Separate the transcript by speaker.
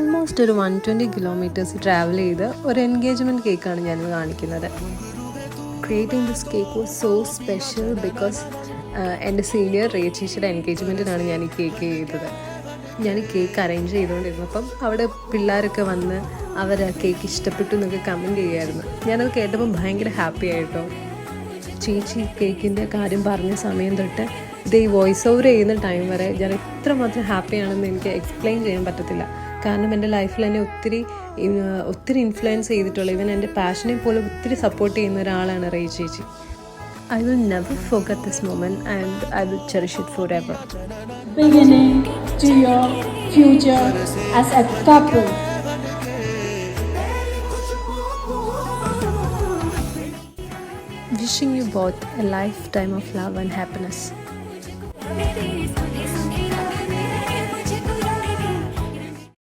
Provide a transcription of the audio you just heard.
Speaker 1: Almost ഒരു 120 kilometres travel ചെയ്ത് ഒരു എൻഗേജ്മെൻറ്റ് കേക്കാണ് ഞാനിത് കാണിക്കുന്നത്. Creating this cake was so special because എൻ്റെ സീനിയർ ചേച്ചിയുടെ എൻഗേജ്മെൻറ്റിനാണ് ഞാൻ ഈ കേക്ക് ചെയ്തത്. ഞാൻ ഈ കേക്ക് അറേഞ്ച് ചെയ്തുകൊണ്ടിരുന്നപ്പം അവിടെ പിള്ളേരൊക്കെ വന്ന് അവർ ആ കേക്ക് ഇഷ്ടപ്പെട്ടു എന്നൊക്കെ കമൻറ്റ് ചെയ്യുമായിരുന്നു. ഞാനത് കേട്ടപ്പോൾ ഭയങ്കര ഹാപ്പി ആയിട്ടോ. ചേച്ചി കേക്കിൻ്റെ കാര്യം പറഞ്ഞ സമയം തൊട്ട് ഇത് ഈ വോയിസ് ഓവർ ചെയ്യുന്ന ടൈം വരെ ഞാൻ എത്രമാത്രം ഹാപ്പിയാണെന്ന് എനിക്ക് എക്സ്പ്ലെയിൻ ചെയ്യാൻ പറ്റത്തില്ല. കാരണം എൻ്റെ ലൈഫിൽ എന്നെ ഒത്തിരി ഇൻഫ്ലുവൻസ് ചെയ്തിട്ടുള്ള, ഇവൻ എൻ്റെ പാഷനെ പോലും ഒത്തിരി സപ്പോർട്ട് ചെയ്യുന്ന ഒരാളാണ് റേ ചേച്ചി. I will never forget this moment and I will cherish it forever.
Speaker 2: Beginning to your future as a couple.
Speaker 1: Wishing you both a lifetime of love and happiness.